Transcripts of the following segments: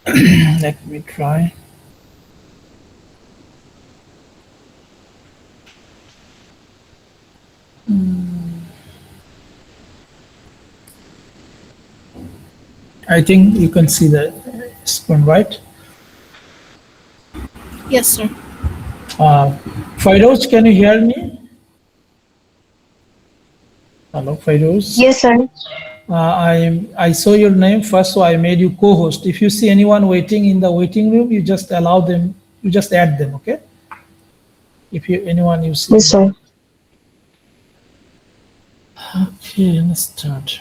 Let me try. I think you can see the screen, right? Yes, sir. Fairoz, can you hear me? Hello, Fairoz. Yes, sir. I saw your name first, so I made you co-host. If you see anyone waiting in the waiting room, you just allow them. You just add them, okay? If you anyone you see. Yes, sir. Okay, let's start.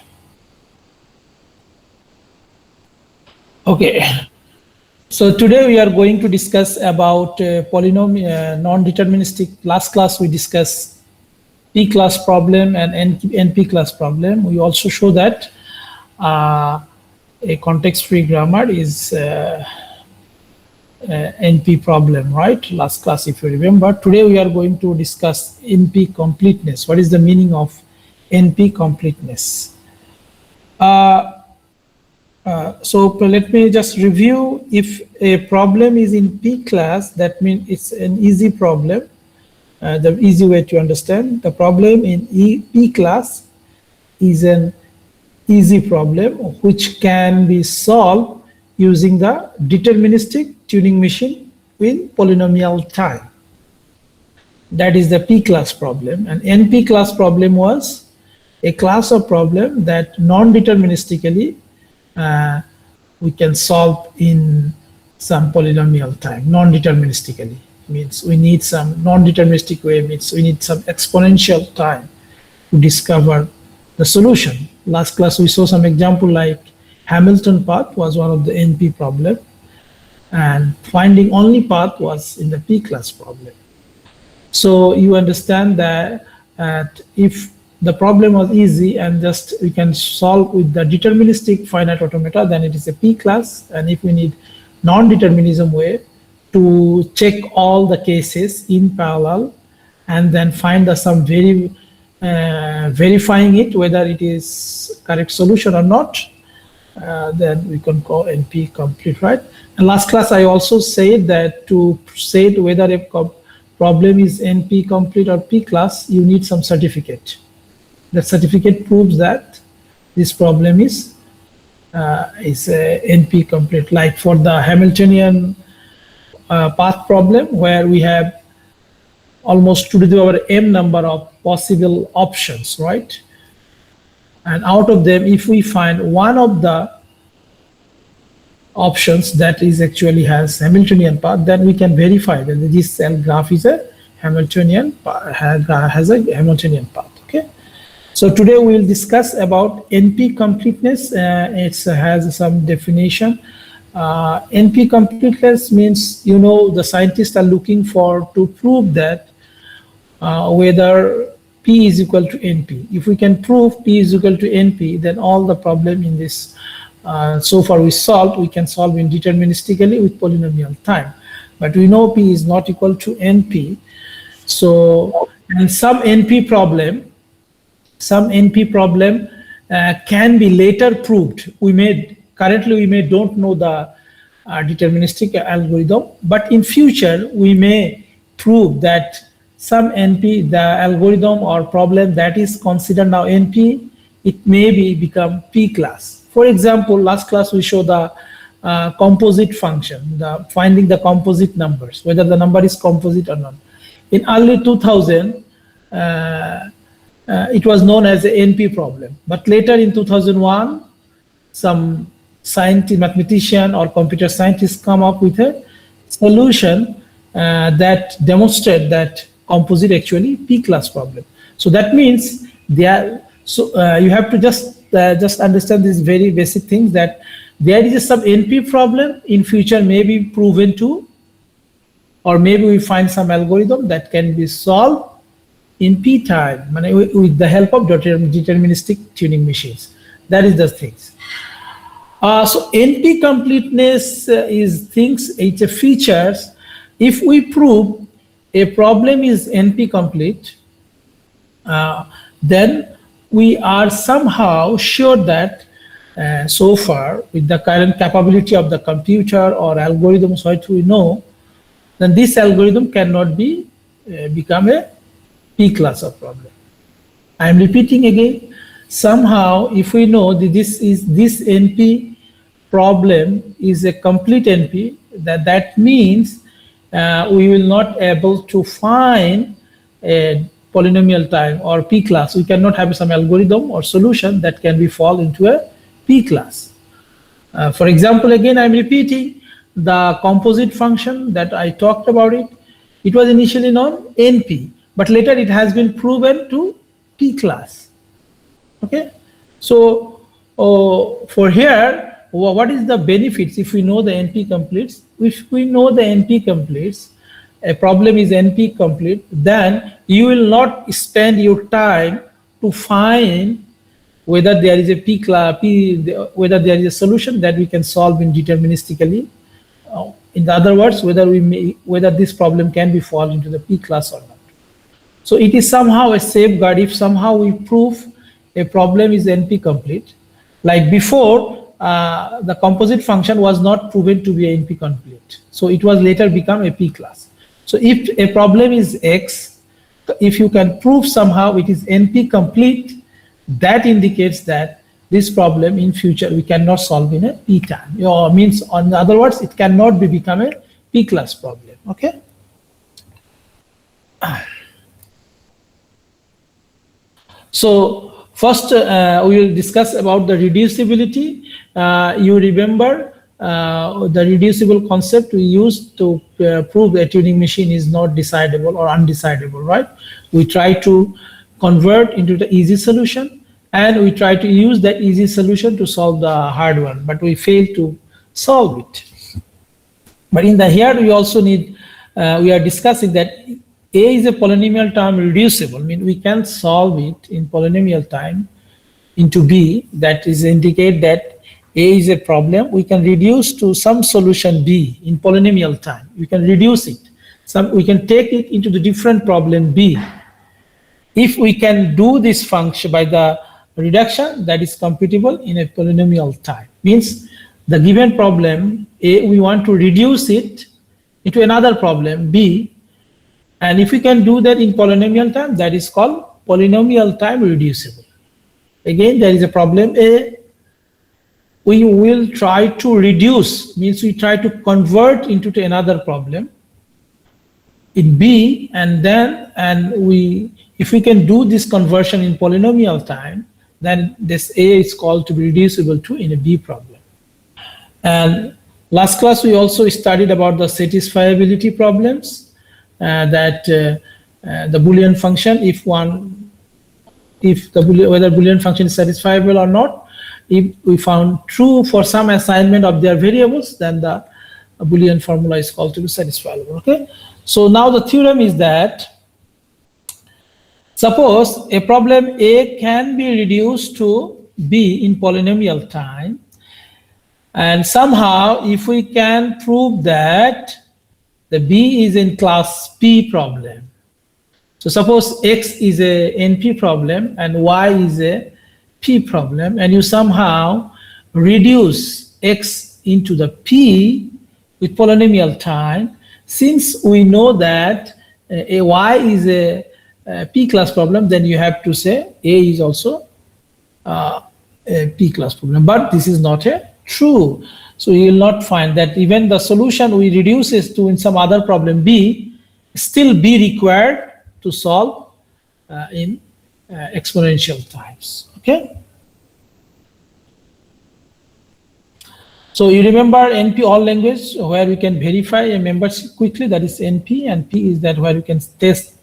Okay, so today we are going to discuss about polynomial non-deterministic. Last class we discussed P class problem and NP class problem. We also show that a context-free grammar is NP problem, right? Last class, if you remember. Today we are going to discuss NP completeness. What is the meaning of NP completeness? So let me just review. If a problem is in P class, that means it's an easy problem. The easy way to understand the problem in P class is an easy problem which can be solved using the deterministic tuning machine with polynomial time. That is the P class problem. And NP class problem was a class of problem that non-deterministically we can solve in some polynomial time. Non-deterministically means we need some non-deterministic way, means we need some exponential time to discover the solution. Last class we saw some example like Hamilton path was one of the NP problem, and finding only path was in the P class problem. So you understand that if the problem was easy and just we can solve with the deterministic finite automata, then it is a P class. And if we need non-determinism way to check all the cases in parallel and then find the some verifying it whether it is correct solution or not, then we can call NP complete, right? And last class I also said that to say whether a problem is NP complete or P class, you need some certificate. The certificate proves that this problem is NP complete. Like for the Hamiltonian path problem, where we have almost 2 to the power m number of possible options, right? And out of them, if we find one of the options that is actually has Hamiltonian path, then we can verify that this cell graph is a Hamiltonian has a Hamiltonian path. Okay. So today we will discuss about NP completeness. It has some definition. NP completeness means, you know, the scientists are looking for to prove that whether P is equal to NP. If we can prove P is equal to NP, then all the problem in this so far we can solve indeterministically with polynomial time. But we know P is not equal to NP. So, and some NP problem can be later proved. Currently we may don't know the deterministic algorithm, but in future we may prove that some NP, the algorithm or problem that is considered now NP, it may become P class. For example, last class we showed the composite function, finding the composite numbers, whether the number is composite or not. In early 2000, it was known as the NP problem. But later in 2001, some scientist, mathematician or computer scientists come up with a solution that demonstrate that composite actually P class problem. So that means they are, so you have to just understand this very basic thing, that there is some NP problem in future may be proven to, or maybe we find some algorithm that can be solved in P time with the help of deterministic tuning machines. That is the things. So NP completeness is things, it's a features. If we prove a problem is NP complete, then we are somehow sure that so far with the current capability of the computer or algorithms what we know, then this algorithm cannot be become a P class of problem. I am repeating again. Somehow, if we know that this NP problem is a complete NP, that means we will not able to find a polynomial time or P class. We cannot have some algorithm or solution that can be fall into a P class. For example, again, I'm repeating the composite function that I talked about it. It was initially known NP, but later it has been proven to P class. Okay, so for here, what is the benefits if we know the NP completes? If we know the NP completes, a problem is NP complete, then you will not spend your time to find whether there is a P class, whether there is a solution that we can solve deterministically. In other words, whether this problem can be fall into the P class or not. So it is somehow a safeguard if somehow we prove a problem is NP complete. Like before, the composite function was not proven to be a NP complete. So it was later become a P class. So if a problem is X, if you can prove somehow it is NP complete, that indicates that this problem in future we cannot solve in a P time. Means, in other words, it cannot be become a P class problem. Okay. So first we will discuss about the reducibility. You remember the reducible concept we used to prove a Turing machine is not decidable or undecidable, right? We try to convert into the easy solution, and we try to use that easy solution to solve the hard one, but we fail to solve it. But in the here we also need, we are discussing that A is a polynomial time reducible, I mean we can solve it in polynomial time into B, that is indicate that A is a problem, we can reduce to some solution B in polynomial time. We can reduce it. We can take it into the different problem B. If we can do this function by the reduction, that is computable in a polynomial time. Means the given problem A, we want to reduce it into another problem B, and if we can do that in polynomial time, that is called polynomial time reducible. Again, there is a problem A, we will try to reduce, means we try to convert into another problem in B, and then if we can do this conversion in polynomial time, then this A is called to be reducible to in a B problem. And last class we also studied about the satisfiability problems, that the Boolean function, whether Boolean function is satisfiable or not. If we found true for some assignment of their variables, then the Boolean formula is called to be satisfiable. Okay. So now the theorem is that suppose a problem A can be reduced to B in polynomial time, and somehow if we can prove that the B is in class P problem. So suppose X is a NP problem and Y is a P problem, and you somehow reduce X into the P with polynomial time. Since we know that a Y is a P class problem, then you have to say A is also a P class problem, but this is not a true. So you will not find that even the solution we reduces to in some other problem B, still be required to solve in exponential times. Okay. So you remember NP all language where we can verify a membership quickly, that is NP, and P is that where you can test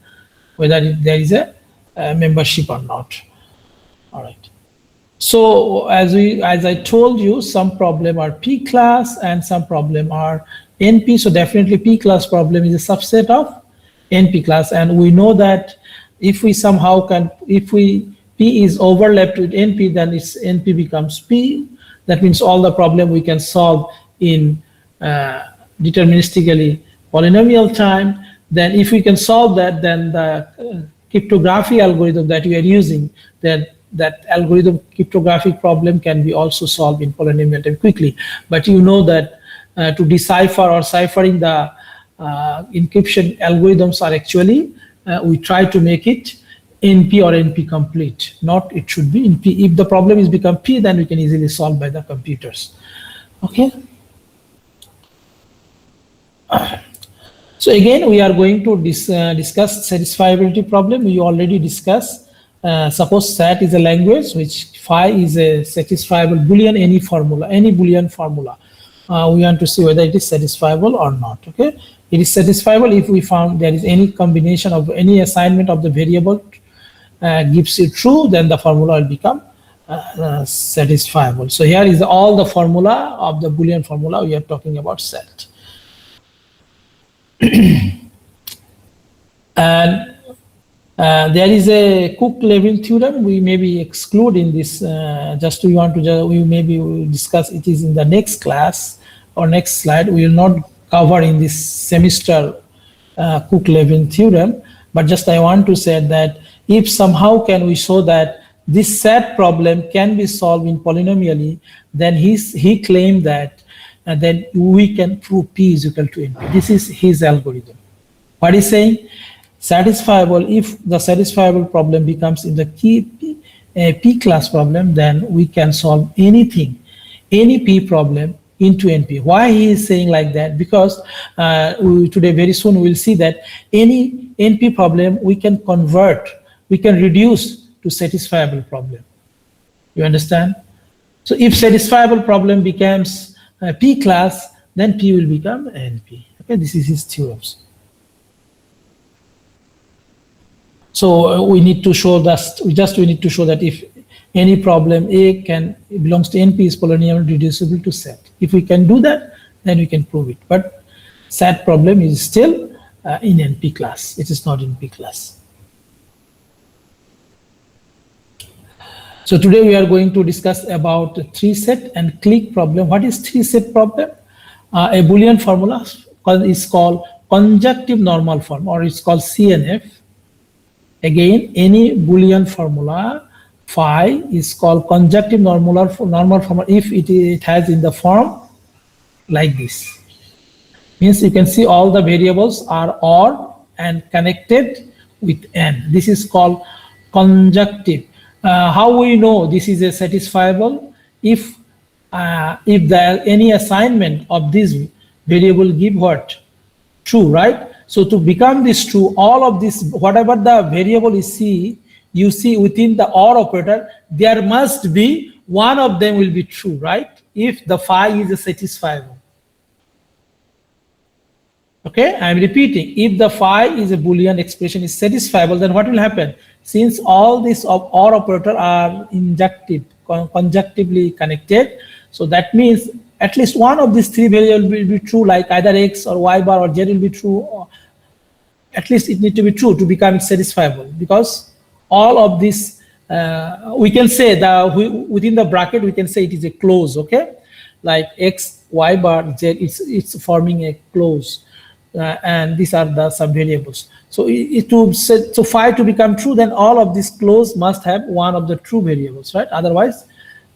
whether there is a membership or not. All right. So as I told you, some problem are P class and some problem are NP. So definitely P class problem is a subset of NP class, and we know that if we somehow can, P is overlapped with NP, then its NP becomes P. That means all the problem we can solve in deterministically polynomial time. Then if we can solve that, then the cryptography algorithm that we are using, then that algorithm cryptographic problem can be also solved in polynomial time quickly. But you know that to decipher or ciphering the encryption algorithms are actually, we try to make it NP or NP complete, not it should be NP. If the problem is become P, then we can easily solve by the computers. Okay. So again, we are going to discuss satisfiability problem. We already discussed. Suppose SAT is a language, which phi is a satisfiable Boolean, any Boolean formula. We want to see whether it is satisfiable or not. Okay, it is satisfiable if we found there is any combination of any assignment of the variable gives you true, then the formula will become satisfiable. So here is all the formula of the Boolean formula we are talking about SAT. And there is a Cook-Levin theorem we maybe exclude in this. We maybe will discuss it is in the next class or next slide. We will not cover in this semester Cook-Levin theorem, but just I want to say that if somehow can we show that this SAT problem can be solved in polynomially, then he claimed that then we can prove P is equal to NP. This is his algorithm. What he's saying, satisfiable, if the satisfiable problem becomes in the key P class problem, then we can solve anything, any P problem into NP. Why he is saying like that? Because today very soon we'll see that any NP problem we can convert, we can reduce to satisfiable problem. You understand? So if satisfiable problem becomes P class, then P will become NP. Okay, this is his theorems. So we need to show that we need to show that if any problem A belongs to NP is polynomial reducible to SAT. If we can do that, then we can prove it. But SAT problem is still in NP class. It is not in P class. So today we are going to discuss about 3-set and clique problem. What is 3-set problem? A Boolean formula is called conjunctive normal form, or it's called CNF. Again, any Boolean formula phi is called conjunctive normal formula if it has in the form like this. Means you can see all the variables are OR and connected with N. This is called conjunctive. How we know this is a satisfiable? If there any assignment of this variable give what? True, right? So to become this true, all of this, whatever the variable you see within the OR operator, there must be one of them will be true, right? If the phi is a satisfiable. Okay, I'm repeating. If the phi is a Boolean expression is satisfiable, then what will happen? Since all these OR operator are conjunctively connected, so that means at least one of these three variables will be true, like either X or Y bar or Z will be true. Or at least it needs to be true to become satisfiable, because all of this, we can say within the bracket, we can say it is a close, okay? Like X, Y bar, Z, it's forming a close. And these are the subvariables. So so phi to become true, then all of these close must have one of the true variables, right? Otherwise,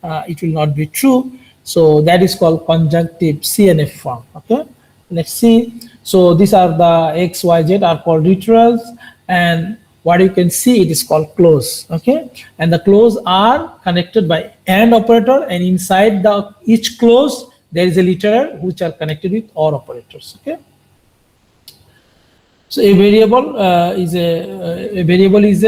it will not be true. So that is called conjunctive CNF form. Okay, let's see. So these are the X, Y, Z are called literals, and what you can see, it is called close. Okay, and the close are connected by AND operator, and inside each close there is a literal which are connected with OR operators. Okay. So a variable is a literal is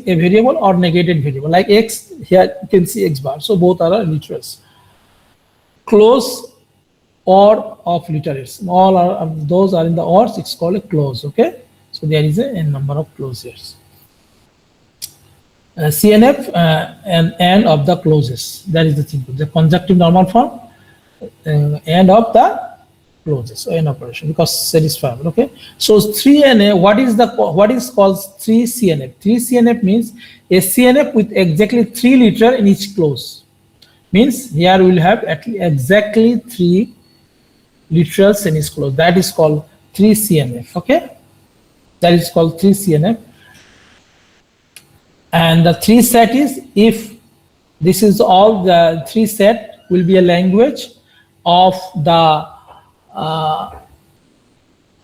a variable or negated variable, like X. Here you can see X bar. So both are literals. Close OR of literals. All those are in the ORs. It's called a close. Okay. So there is a number of closures. CNF and of the closes. That is the thing. The conjunctive normal form and of the closes, so an operation, because satisfiable. Okay, so 3NA, what is called 3CNF? 3CNF means a CNF with exactly 3 literal in each close. Means here we will have exactly 3 literals in each close. That is called 3CNF. Okay, that is called 3CNF. And the 3 set is if this is all, the 3 set will be a language of the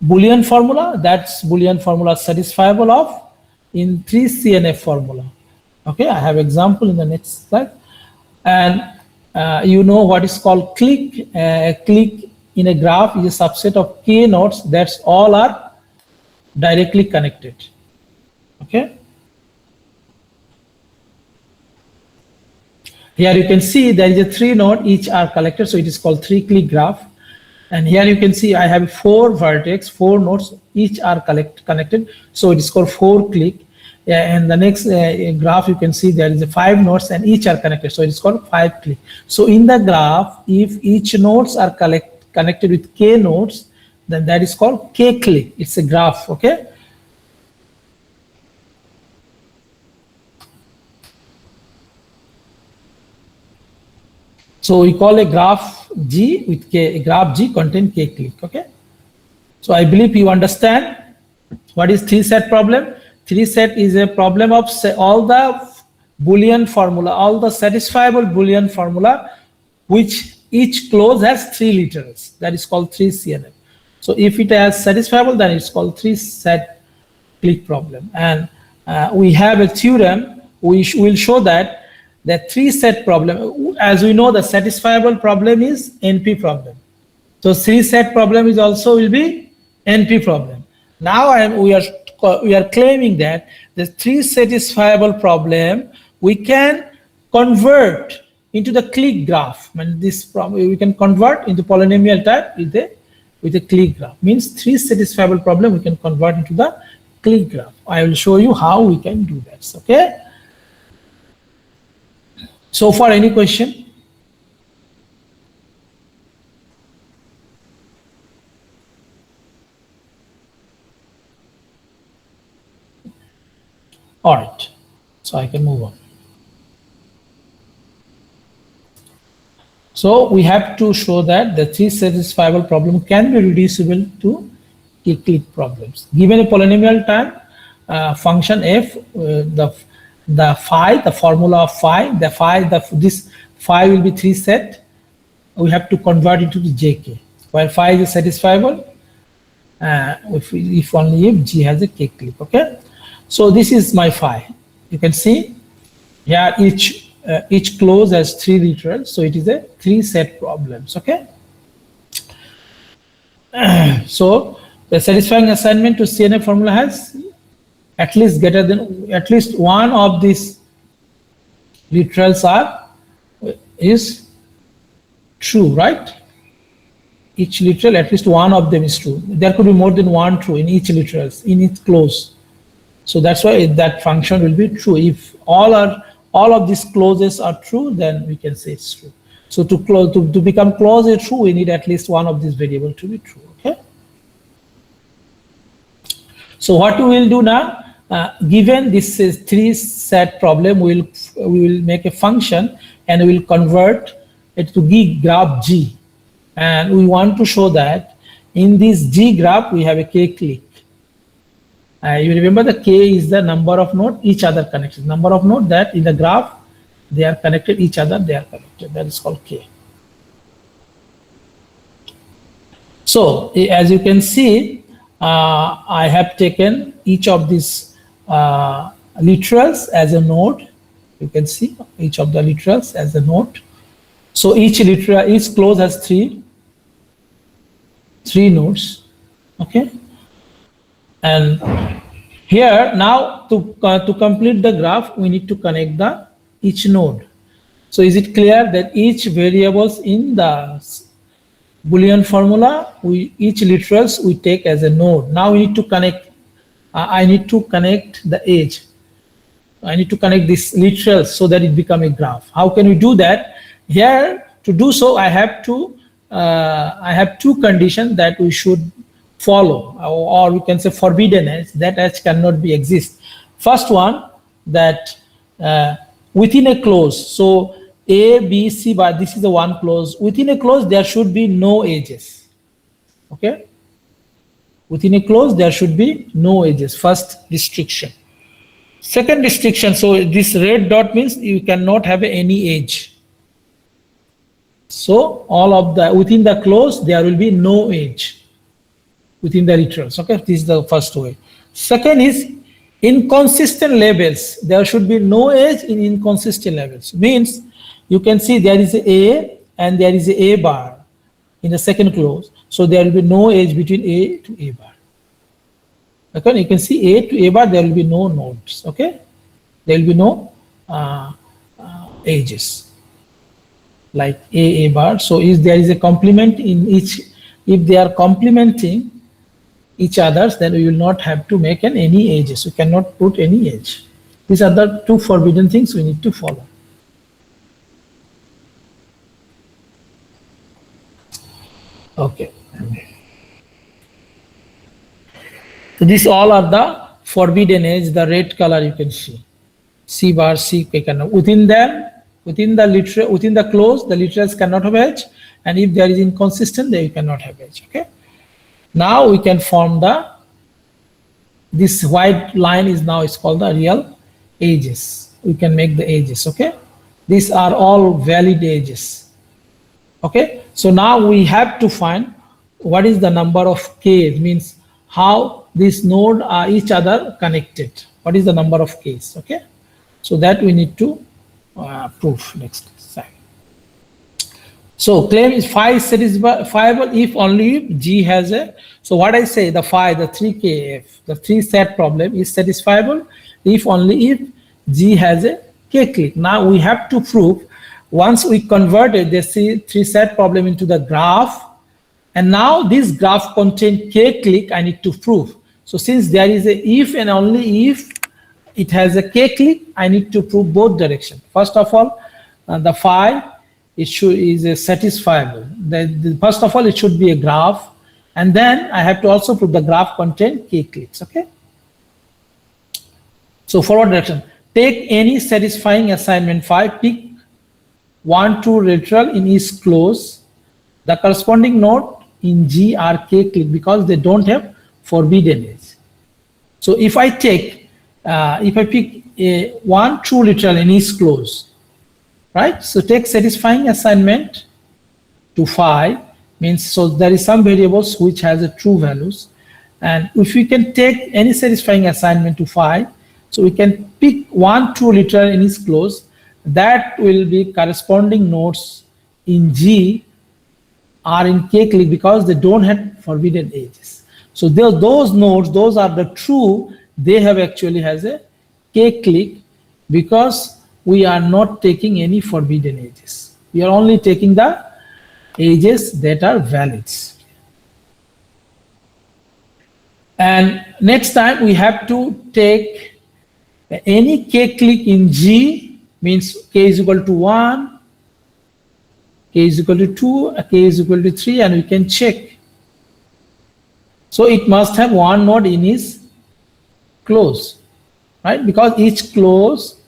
Boolean formula. That's Boolean formula satisfiable of in 3 CNF formula. Okay, I have example in the next slide. And you know what is called click. Click in a graph is a subset of k nodes that's all are directly connected. Okay. Here you can see there is a 3 node, each are collected, so it is called 3 click graph. And here you can see I have 4 vertex, 4 nodes, each are connected, so it is called 4 click. And the next graph you can see there is a 5 nodes and each are connected, so it is called 5 click. So in the graph, if each nodes are connected with k nodes, then that is called k click. It's a graph. Okay. So we call a graph G with K, a graph G contain K click. Okay. So I believe you understand what is 3 set problem. 3 set is a problem of all the Boolean formula, all the satisfiable Boolean formula, which each clause has 3 literals. That is called 3 CNF. So if it has satisfiable, then it's called 3 set click problem. And we have a theorem which will show that the 3 set problem, as we know, the satisfiable problem is NP problem. So 3 set problem is also will be NP problem. Now we are claiming that the 3 satisfiable problem we can convert into the click graph. And this problem we can convert into polynomial type with a click graph. Means 3 satisfiable problem we can convert into the click graph. I will show you how we can do that. Okay. So far, any question? All right, so I can move on. So we have to show that the 3 satisfiable problem can be reducible to click problems. Given a polynomial time function f, the phi, the formula of phi, this phi will be 3 set. We have to convert it to the jk, where phi is satisfiable if only if g has a k click. Okay, so this is my phi. You can see here each clause has 3 literals, so it is a 3 set problems. Okay, so the satisfying assignment to CNF formula has at least greater than at least one of these literals is true, right? Each literal, at least one of them is true. There could be more than one true in each literals, in each clause. So that's why that function will be true. If all of these clauses are true, then we can say it's true. So to become clause true, we need at least one of these variables to be true. Okay. So what we will do now? Given this is 3 set problem, we will make a function and we will convert it to graph G, and we want to show that in this G graph we have a k click. You remember the k is the number of nodes each other connected, number of nodes that in the graph they are connected each other, they are connected. That is called k. So as you can see, I have taken each of these literals as a node. You can see each of the literals as a node. So each clause has three nodes. Okay, and here now to complete the graph we need to connect each node. So is it clear that each variables in the Boolean formula, each literals we take as a node. Now we need to connect. I need to connect the edge. I need to connect this literals so that it become a graph. How can we do that? Here to do so, I have 2 conditions that we should follow, or we can say forbidden edge. That edge cannot be exist. First one, that within a clause. So A, B, C, but this is the one clause. Within a clause, there should be no edges. Okay. Within a clause, there should be no edges. First restriction. Second restriction, so this red dot means you cannot have any edge. So all of the, within the close, there will be no edge within the literals, okay? This is the first way. Second is inconsistent labels. There should be no edge in inconsistent labels. Means you can see there is a and there is a bar in the second clause. So there will be no edge between A to A bar. Okay, you can see A to A bar, there will be no nodes, okay? There will be no edges like A bar. So if there is a complement in each, if they are complementing each others, then we will not have to make any edges. We cannot put any edge. These are the two forbidden things we need to follow. Okay. So these all are the forbidden edge, the red color you can see. C bar, C, K cannot. Within them, within the clause, the literals cannot have edge, and if there is inconsistent, they cannot have edge. Okay. Now we can form this white line is now it's called the real edges. We can make the edges. Okay. These are all valid edges. Okay. So now we have to find what is the number of K, means how these nodes are each other connected. What is the number of Ks? Okay. So that we need to prove next slide. So claim is phi is satisfiable if only if G has a, so what I say, the phi, the 3KF, the 3 set problem is satisfiable if only if G has a K click. Now we have to prove, once we converted the 3 set problem into the graph, and now this graph contains K click, I need to prove. So since there is a if and only if it has a K click, I need to prove both directions. First of all, the phi is satisfiable. First of all, it should be a graph, and then I have to also prove the graph contains K clicks. Okay. So forward direction. Take any satisfying assignment phi, pick 1, 2 literal in each clause. The corresponding node in G are K click because they don't have forbidden edge. So if I take if I pick a 1 true literal in each clause, right? So take satisfying assignment to phi, means so there is some variables which has a true values, and if we can take any satisfying assignment to phi, so we can pick 1 true literal in each clause, that will be corresponding nodes in G are in K click because they don't have forbidden edges. So those nodes, those are the true, they have actually has a K click because we are not taking any forbidden edges. We are only taking the edges that are valid. And next time we have to take any K click in G, means K is equal to 1, K is equal to 2, K is equal to 3, and we can check. So it must have one node in its clause, right? Because each clause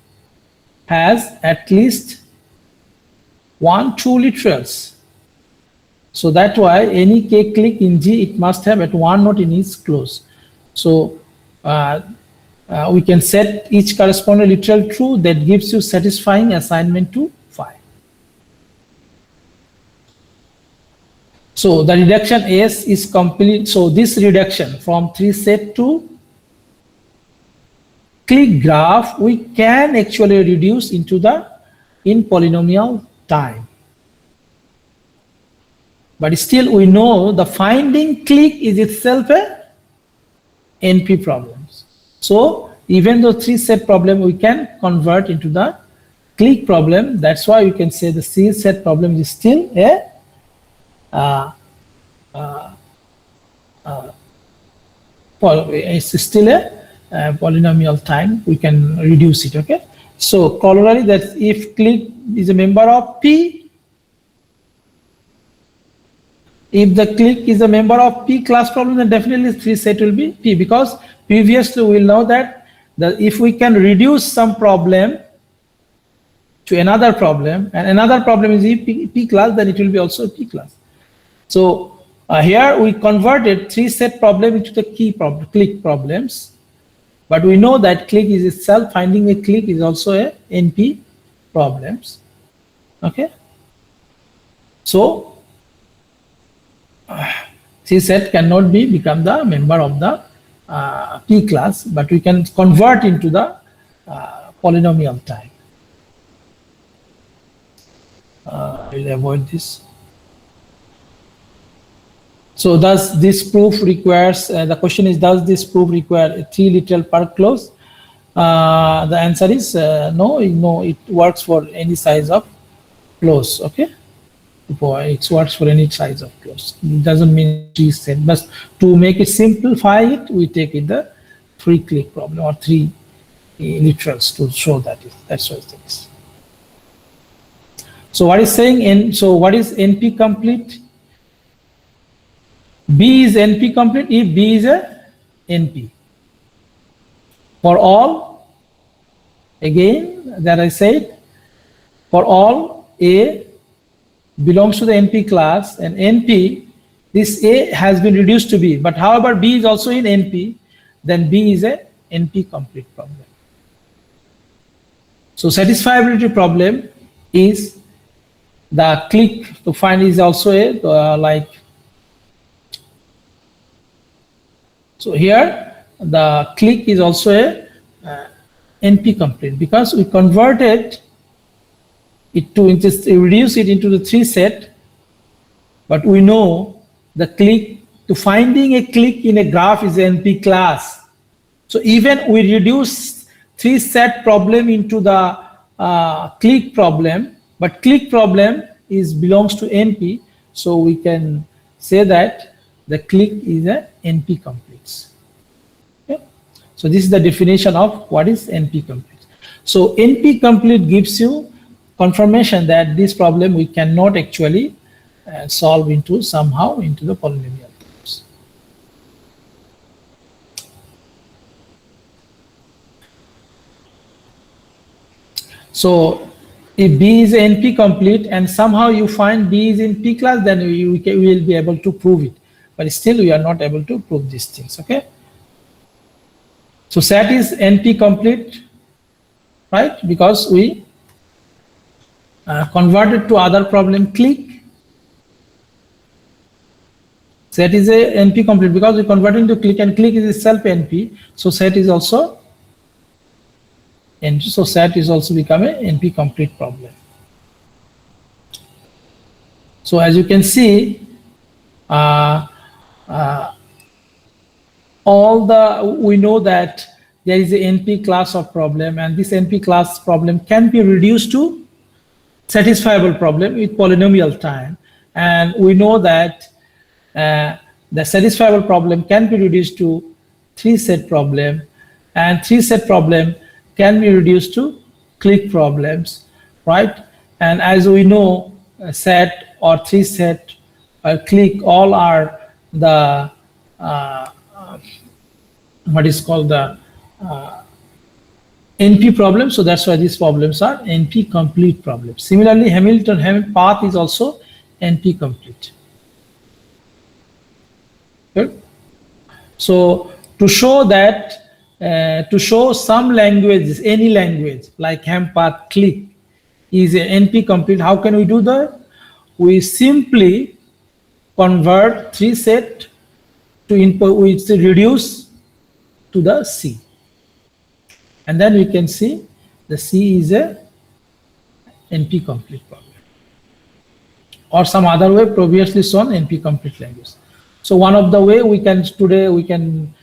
has at least 1 true literals. So that's why any K click in G, it must have at one node in each clause. So we can set each corresponding literal true, that gives you satisfying assignment to phi. So the reduction S is complete. So this reduction from 3 set to click graph, we can actually reduce in polynomial time. But still we know the finding click is itself a NP problems. So even though 3 set problem, we can convert into the click problem. That's why you can say the C set problem is still a it's still a polynomial time. We can reduce it. Okay. So corollary, that if click is a member of P, if the click is a member of P class problem, then definitely 3 set will be P, because previously we will know that if we can reduce some problem to another problem, and another problem is P class, then it will be also P class. So here we converted 3 set problem into the click problems. But we know that click is itself, finding a click is also a NP problems. Okay. So C set cannot become the member of the P class, but we can convert into the polynomial type. I will avoid this. So does this proof requires, the question is, does this proof require a 3 literal per clause? The answer is no, it works for any size of clause, okay? It works for any size of clause. It doesn't mean 3 set, but to make it simplify it, we take it the 3 click problem or 3 literals to show that that's what it is. So what is saying, so what is NP complete? B is NP complete if B is a NP. For all, again, that I said, for all A belongs to the NP class, and NP, this A has been reduced to B, but however B is also in NP, then B is a NP complete problem. So satisfiability problem is the click to find is also a like. So here the click is also a NP complete because we converted it to reduce it into the 3 set, but we know the click to finding a click in a graph is an NP class. So even we reduce 3 set problem into the click problem, but click problem belongs to NP, so we can say that the click is a NP complete. Okay? So this is the definition of what is NP complete. So NP complete gives you confirmation that this problem we cannot actually solve somehow into the polynomial terms. So if B is NP complete and somehow you find B is in P class, then we will be able to prove it. But still we are not able to prove these things, okay? So set is NP complete, right? Because we converted to other problem click. Set is a NP complete because we converted to click, and click is itself NP. So set is also NP. So set is also become a NP complete problem. So as you can see, we know that there is a NP class of problem, and this NP class problem can be reduced to satisfiable problem with polynomial time, and we know that the satisfiable problem can be reduced to 3 set problem, and 3 set problem can be reduced to click problems, right? And as we know, set or 3 set or click all are the what is called the NP problem. So that's why these problems are NP complete problems. Similarly, Hamilton path is also NP complete. Good. So to show that, to show some languages, any language like ham path click is a NP complete, how can we do that? We simply convert 3 set to input, we reduce to the C, and then we can see the C is a NP complete problem, or some other way previously shown NP complete language. So one of the way we can today we can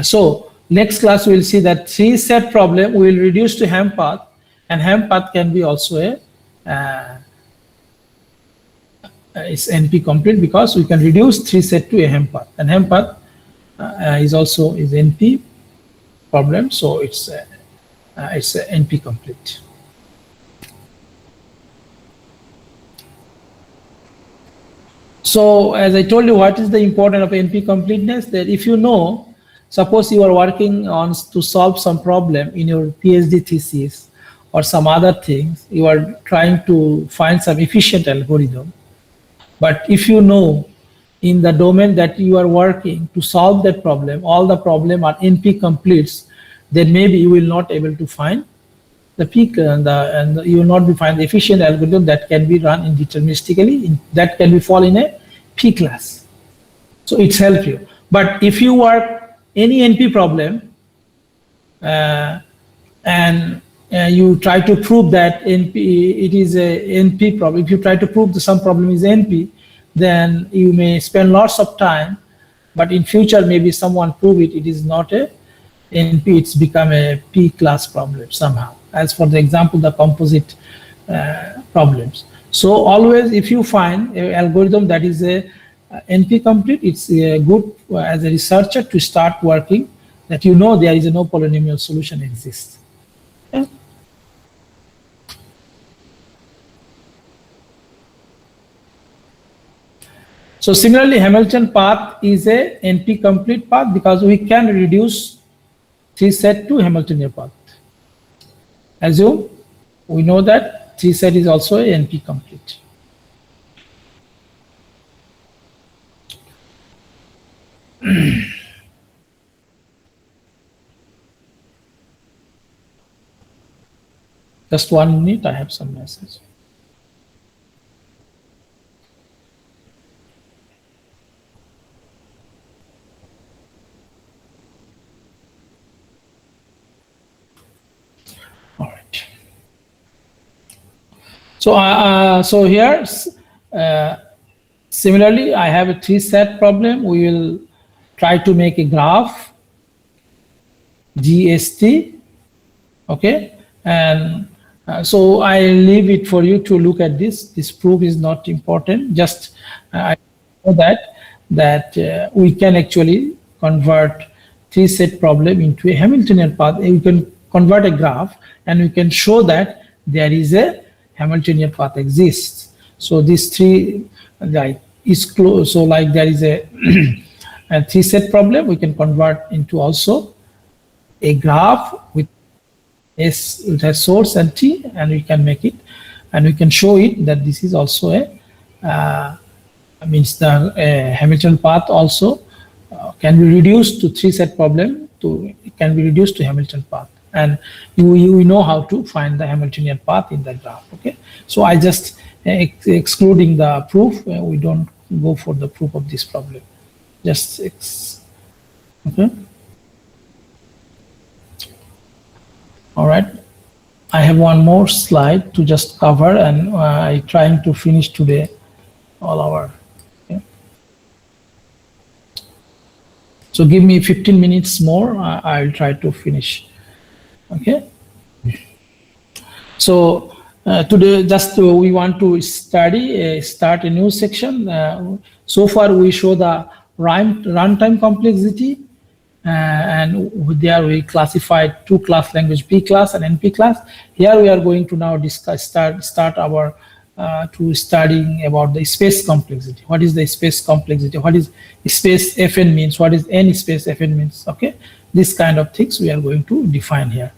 so next class we will see that 3 set problem we will reduce to ham path, and ham path can be also a is NP complete because we can reduce 3 set to a ham path, and ham path is also is NP problem, so it's a NP complete. So as I told you, what is the importance of NP completeness? That if you know, suppose you are working on to solve some problem in your PhD thesis or some other things, you are trying to find some efficient algorithm. But if you know in the domain that you are working to solve that problem, all the problem are NP completes, then maybe you will not able to find the peak and you will not be find the efficient algorithm that can be run indeterministically, that can be fall in a P class. So it's help you. But if you work any NP problem and you try to prove that NP, it is a NP problem. If you try to prove that some problem is NP, then you may spend lots of time, but in future maybe someone prove it is not a NP, it's become a P class problem somehow. As for the example, the composite problems. So always if you find an algorithm that is a NP complete, it's good as a researcher to start working that you know there is no polynomial solution exists. Okay? So similarly, Hamilton path is a NP complete path because we can reduce 3 set to Hamiltonian path. Assume we know that 3 set is also a NP complete. Just 1 minute, I have some message. All right. So, so here, similarly, I have a 3 set problem. We will try to make a graph, GST, okay? And so I leave it for you to look at this. This proof is not important. Just I know that we can actually convert 3 set problem into a Hamiltonian path. We can convert a graph and we can show that there is a Hamiltonian path exists. So these 3 like is close. So like there is a, a 3 set problem, we can convert into also a graph with S, it has source and T, and we can make it, and we can show it that this is also a means the Hamilton path also can be reduced to 3 set problem to can be reduced to Hamilton path, and you know how to find the Hamiltonian path in the graph. Okay, so I just excluding the proof. We don't go for the proof of this problem. Just okay. All right, I have one more slide to just cover, and I'm trying to finish today all our. Okay. So give me 15 minutes more. I'll try to finish. Okay. So today, just we want to start a new section. So far, we show the runtime complexity. And there we classified 2 class language, P class and NP class. Here we are going to now discuss start our to studying about the space complexity. What is the space complexity? What is space Fn means? What is n space Fn means? Okay, this kind of things we are going to define here.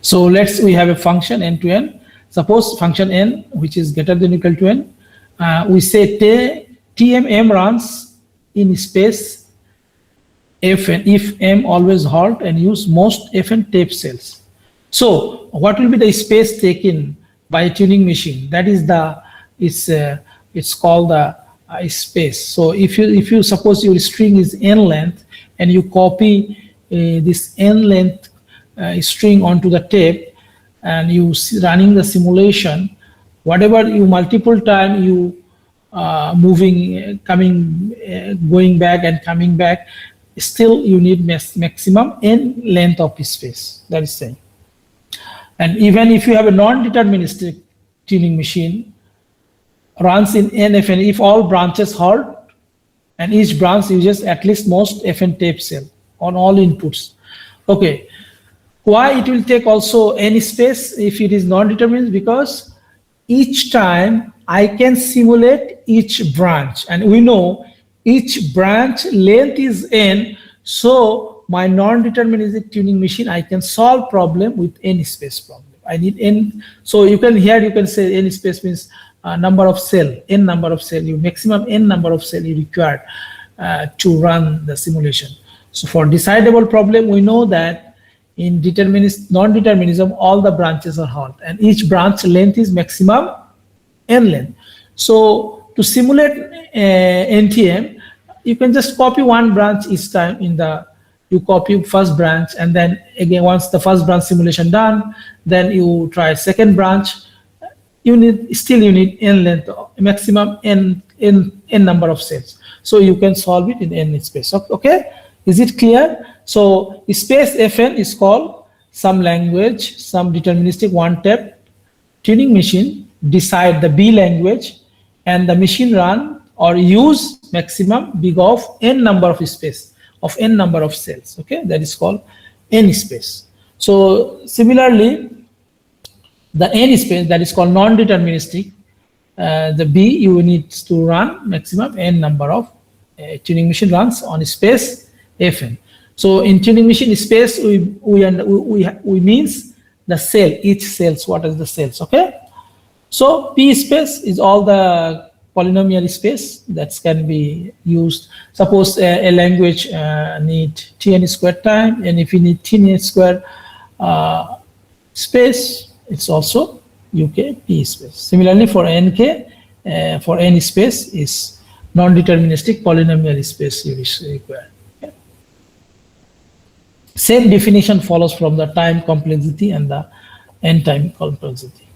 So we have a function n to n. Suppose function n, which is greater than or equal to n, we say tmm runs in space Fn if m always halt and use most Fn tape cells. So what will be the space taken by a tuning machine? That is the it's called the space. So if you suppose your string is n length and you copy this n length string onto the tape and you running the simulation, whatever you multiple time you moving going back and coming back, still you need maximum n length of space. That is saying. And even if you have a non-deterministic tuning machine runs in nFn, if all branches halt and each branch uses at least most Fn tape cell on all inputs. Okay, why it will take also n space if it is non-deterministic? Because each time I can simulate each branch, and we know each branch length is n, so my non-deterministic tuning machine, I can solve problem with n space problem. I need n, so you can here you can say n space means number of cell, n number of cell, you maximum n number of cell you require to run the simulation. So for decidable problem, we know that in non-determinism, all the branches are held, and each branch length is maximum n length. So to simulate NTM, you can just copy one branch each time you copy first branch, and then again, once the first branch simulation done, then you try second branch. You need n length, maximum n number of cells. So you can solve it in n space. Okay, is it clear? So space Fn is called some language, some deterministic one-step tuning machine decide the B language, and the machine run or use maximum big of n number of space of n number of cells. Okay, that is called n space. So similarly, the n space, that is called non-deterministic, the B, you need to run maximum n number of tuning machine runs on space Fn. So in tuning machine space, we means the cell, each cells, what is the cells. Okay, so P space is all the polynomial space that can be used. Suppose a language need Tn square time, and if you need Tn square space, it's also UK P space. Similarly for NK, for n space is non-deterministic polynomial space you require. Okay. Same definition follows from the time complexity and the n time complexity.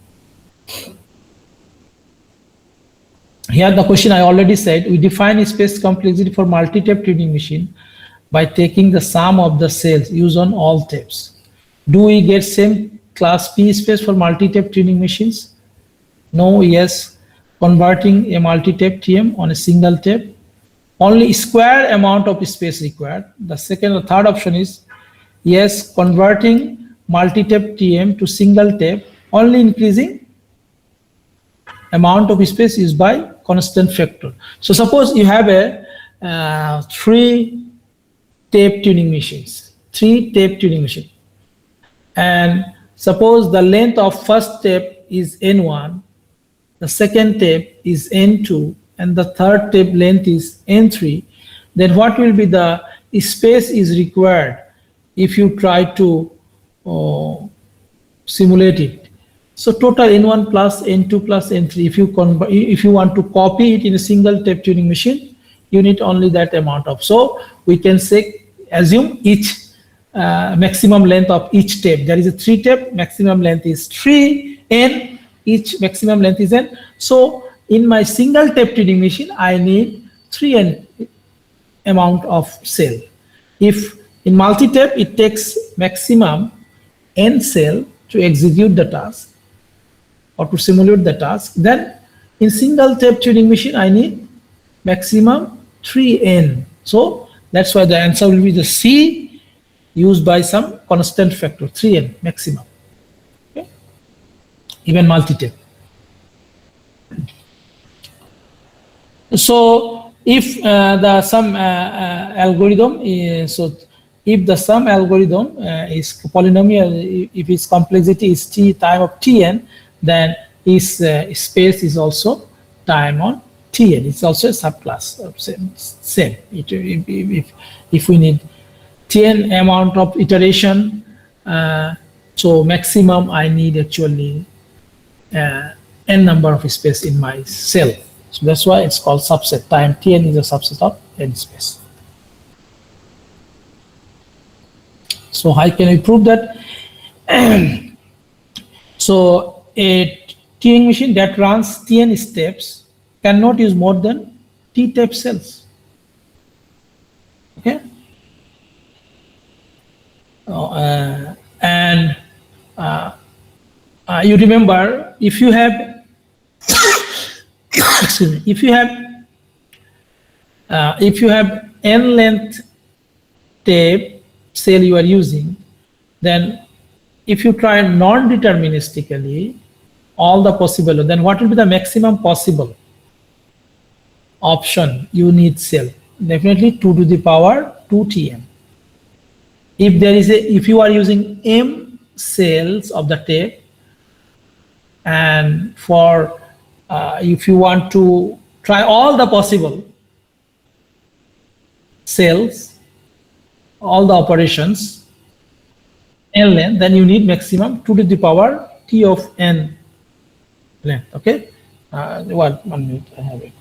Here the question I already said, we define space complexity for multi-tape tuning machine by taking the sum of the cells used on all tapes. Do we get same class P space for multi-tape tuning machines? No, yes. Converting a multi-tape TM on a single tape, only square amount of space required. The second or third option is yes, converting multi-tape TM to single tape, only increasing amount of space used by constant factor. So suppose you have a 3 tape tuning machines, and suppose the length of first tape is N1, the second tape is N2, and the third tape length is N3, then what will be the space is required if you try to simulate it? So total N1 plus N2 plus N3, if you want to copy it in a single tape tuning machine, you need only that amount of. So we can say, assume each maximum length of each tape. There is a 3 tape, maximum length is 3n, each maximum length is n. So in my single tape tuning machine, I need 3n amount of cell. If in multi-tape, it takes maximum n cell to execute the task or to simulate the task, then in single tape tuning machine, I need maximum 3n. So that's why the answer will be the C used by some constant factor, 3n maximum. Okay. Even multi-tape. So if the sum algorithm is, so if the sum algorithm is polynomial, if its complexity is t time of tn, then its space is also time on tn. It's also a subclass of same. If we need tn amount of iteration, so maximum I need actually n number of space in my cell. So that's why it's called subset. Time tn is a subset of n space. So how can we prove that? So a tuning machine that runs tn steps cannot use more than t tape cells. Okay. And you remember, if you have excuse me, if you have n length tape cell you are using, then if you try non-deterministically all the possible, then what will be the maximum possible option you need cell? Definitely 2 to the power 2 tm. If there is if you are using m cells of the tape, and for if you want to try all the possible cells, all the operations, n length, then you need maximum 2 to the power t of n length. Okay, 1 minute, I have it.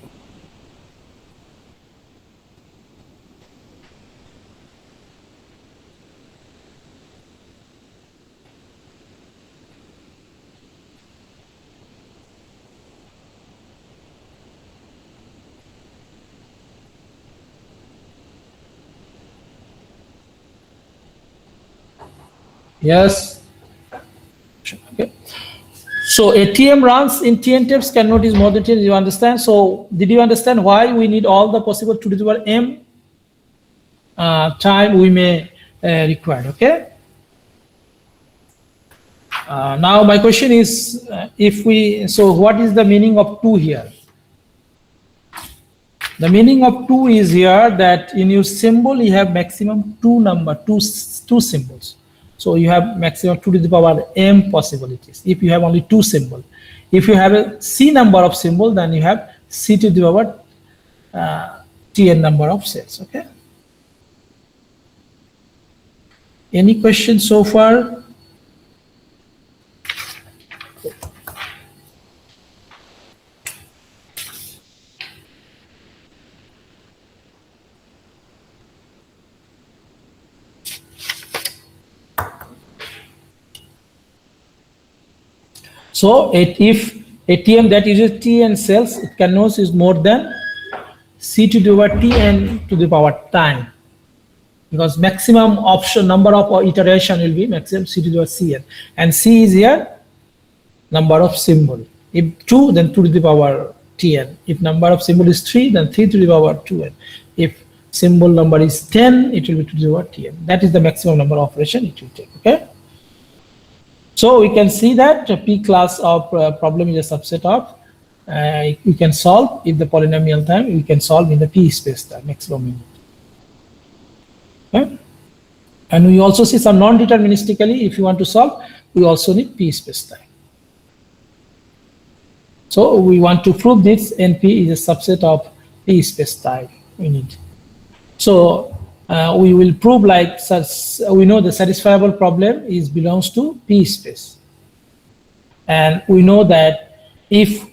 Yes. Okay. So ATM runs in TN tapes cannot use more than 10. You understand? So did you understand why we need all the possible 2 to the power m time we may require? Okay. Now my question is, so what is the meaning of 2 here? The meaning of 2 is here that in your symbol you have maximum two symbols. So you have maximum 2 to the power m possibilities if you have only 2 symbols. If you have a c number of symbol, then you have c to the power tn number of cells. Okay. Any questions so far? So if ATM that uses Tn cells, it cannot use more than c to the power Tn to the power time, because maximum option number of iteration will be maximum c to the power Cn, and c is here number of symbol. If 2, then 2 to the power Tn. If number of symbol is 3, then 3 to the power 2n. If symbol number is 10, it will be 2 to the power Tn. That is the maximum number of operation it will take. Okay. So we can see that P class of problem is a subset of, we can solve if the polynomial time, we can solve in the P space, the maximum unit. Okay? And we also see some non-deterministically, if you want to solve, we also need P space time. So we want to prove this NP is a subset of P space time we need. So we will prove like such, we know the satisfiable problem is belongs to P space. And we know that if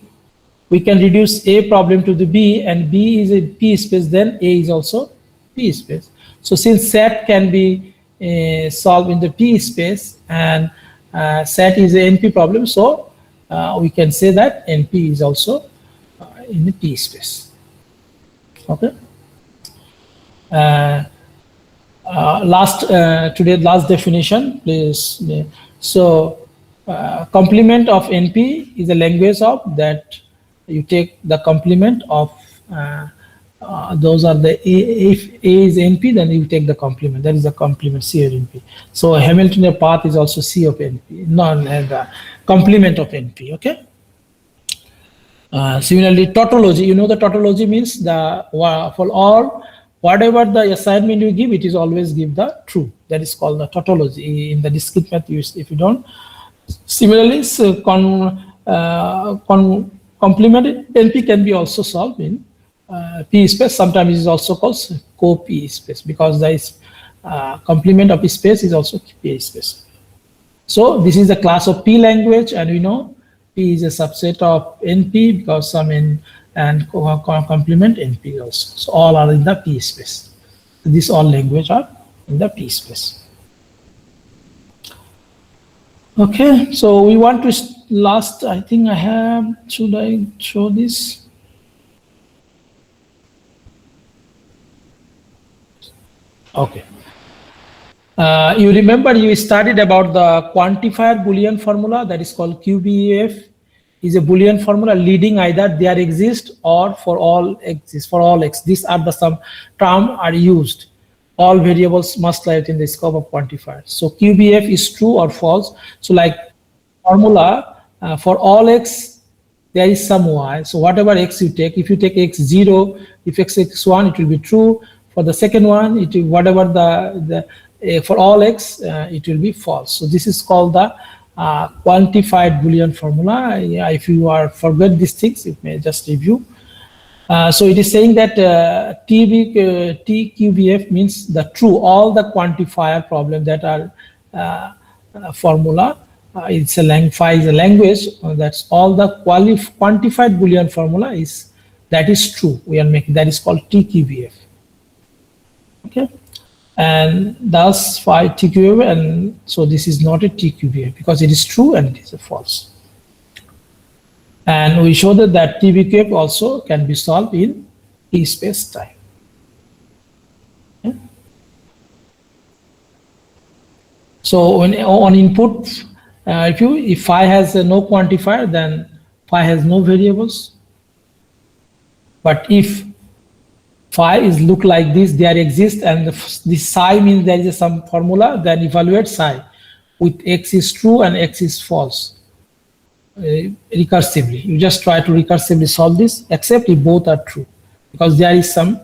we can reduce A problem to the B and B is a P space, then A is also P space. So since SAT can be solved in the P space and SAT is a NP problem, so we can say that NP is also in the P space. Okay. Today's last definition, please. So complement of NP is a language of that you take the complement of those are the if A is NP, then you take the complement. That is the complement C of NP. So Hamiltonian path is also C of NP, the complement of NP. Okay. Similarly, tautology. You know the tautology means the for all. Whatever the assignment you give, it is always give the true. That is called the tautology. In the discrete math, if you don't. Similarly, so complement NP can be also solved in P space. Sometimes it is also called co-P space, because there is complement of P space is also P space. So this is the class of P language, and we know P is a subset of NP because some N and complement NP also. So all are in the P space. These all language are in the P space. Okay, so we want to last, I think I have, should I show this? Okay. You remember you studied about the quantifier Boolean formula that is called QBEF. Is a Boolean formula leading either there exists or for all exists, for all x. These are the some term are used. All variables must lie in the scope of quantifier. So QBF is true or false. So like formula for all x, there is some y. So whatever x you take, if you take x0, if x1, it will be true. For the second one, it will whatever for all x, it will be false. So this is called the quantified Boolean formula. If you are forget these things, you may just review. So it is saying that TQBF means the true, all the quantifier problems that are formula. It's a language. That's all the quantified Boolean formula is, that is true. We are making, that is called TQBF. Okay, and thus phi TQBF, and so this is not a TQBF because it is true and it is a false. And we show that TBQF also can be solved in T space time. Okay. So on input, if phi has no quantifier, then phi has no variables. But if phi is look like this, there exists, and this psi means there is some formula, then evaluate psi with x is true and x is false. Recursively, you just try to recursively solve this, except if both are true, because there is some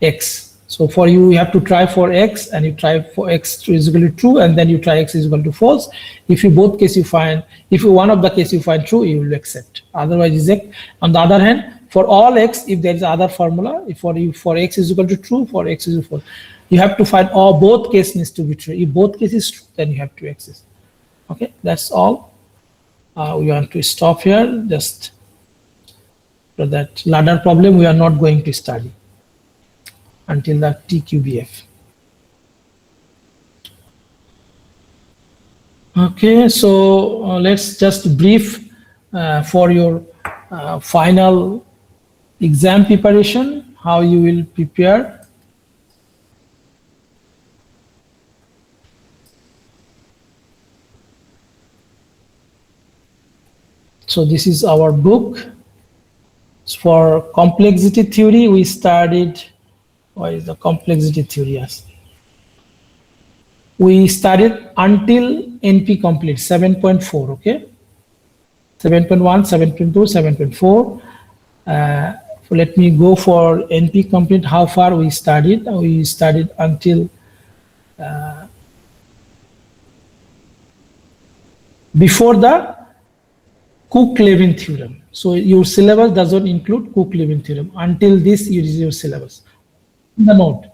x. So for you have to try for x, and you try for x is equal to true, and then you try x is equal to false. If you both case you find, if you one of the case you find true, you will accept, otherwise reject. On the other hand, for all x, if there is other formula, if for x is equal to true, for x is equal to false, you have to find all both case needs to be true. If both cases true, then you have to access. Okay, that's all. We want to stop here, just for that ladder problem we are not going to study until the TQBF. Okay, so let's just brief for your final exam preparation, how you will prepare. So this is our book. For complexity theory, we studied, what is the complexity theory? We studied until NP complete, 7.4, okay? 7.1, 7.2, 7.4. Let me go for NP complete, how far we studied. We studied until before the Cook-Levin theorem. So your syllabus doesn't include Cook-Levin theorem. Until this is your syllabus. The note.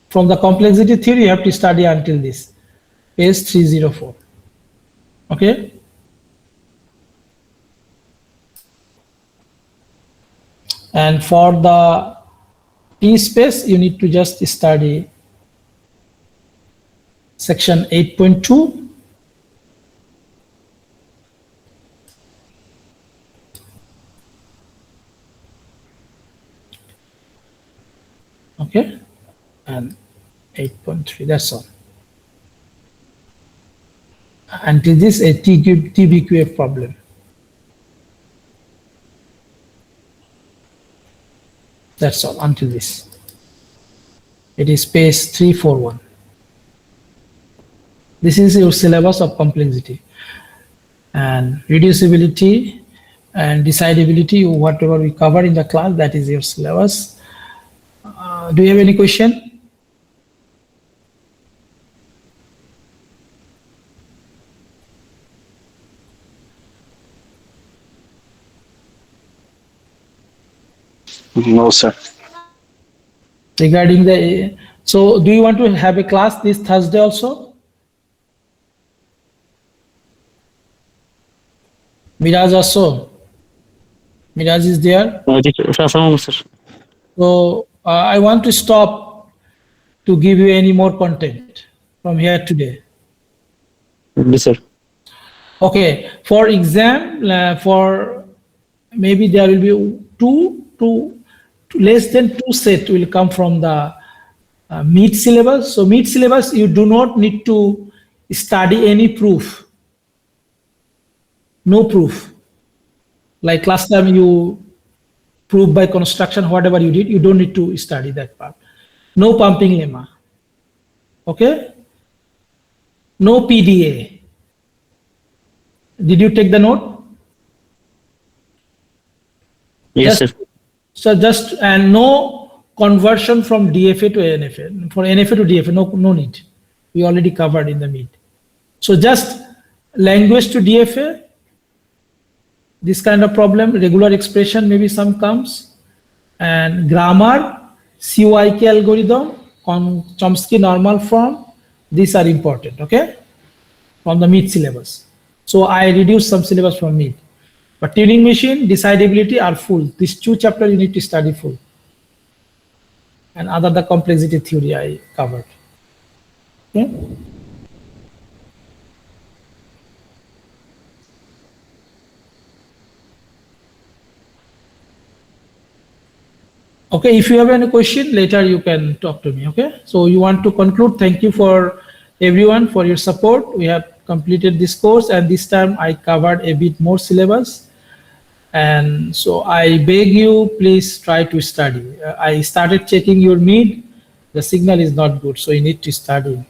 From the complexity theory, you have to study until this, page 304. Okay? And for the T space, you need to just study section 8.2. Okay, and 8.3, that's all. Until this, a TBQF problem. That's all, until this. It is page 341. This is your syllabus of complexity. And reducibility and decidability, whatever we cover in the class, that is your syllabus. Do you have any question? No, sir. Regarding the, so do you want to have a class this Thursday also? Miraj also. Miraj is there. So I want to stop to give you any more content from here today. Yes, sir. Okay, for exam, for maybe there will be less than two set will come from the mid syllabus. So mid syllabus, you do not need to study any proof. No proof. Like last time you prove by construction, whatever you did, you don't need to study that part. No pumping lemma. Okay? No PDA. Did you take the note? Yes, sir. So just, and no conversion from DFA to NFA. For NFA to DFA, no need. we already covered in the mid. So just language to DFA, this kind of problem, regular expression, maybe some comes, and grammar, CYK algorithm, Chomsky normal form, these are important, okay, from the mid syllabus. So I reduced some syllabus from mid. But Turing machine, decidability are full. These 2 chapters you need to study full. And other the complexity theory I covered. Okay. Okay, if you have any question, later you can talk to me, okay? So you want to conclude, thank you for everyone for your support. We have completed this course, and this time I covered a bit more syllabus. And so I beg you, please try to study. I started checking your mid, the signal is not good, so you need to study.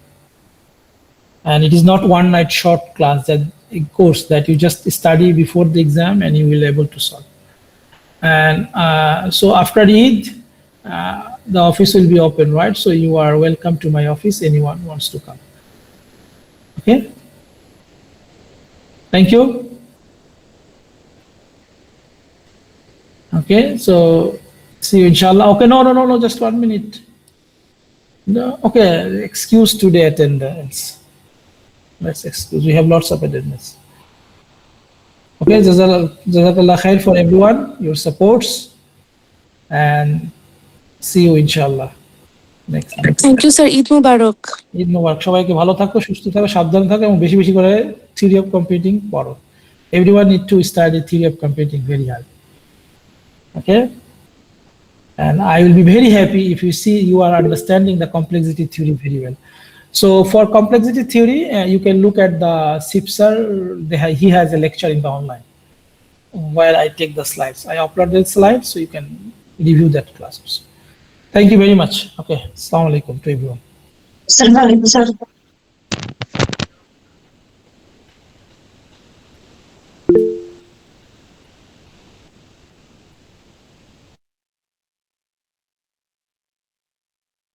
And it is not one night short class, that a course that you just study before the exam and you will be able to solve. And so after Eid, the office will be open, right? So you are welcome to my office, anyone wants to come. Okay? Thank you. Okay, so see you inshallah. Okay, no, just 1 minute. No, okay, excuse today attendance. Let's excuse, we have lots of attendance. Okay, Jazakallah khair for everyone, your supports, and see you inshallah next time. Thank you, sir. Eid Mubarak. Eid মোবারক, সবাইকে ভালো থাকো, সুস্থ থাকো, সাবধান থাকো, এবং বেশি বেশি করে থিওরি অফ কম্পিউটিং পড়ো. Everyone need to study theory of computing very hard. Okay, and I will be very happy if you see you are understanding the complexity theory very well. So for complexity theory, you can look at the Sipsar. He has a lecture in the online where I take the slides. I upload the slides, so you can review that class also. Thank you very much. Okay, Assalamu alaikum to everyone. Assalamu alaikum, sir.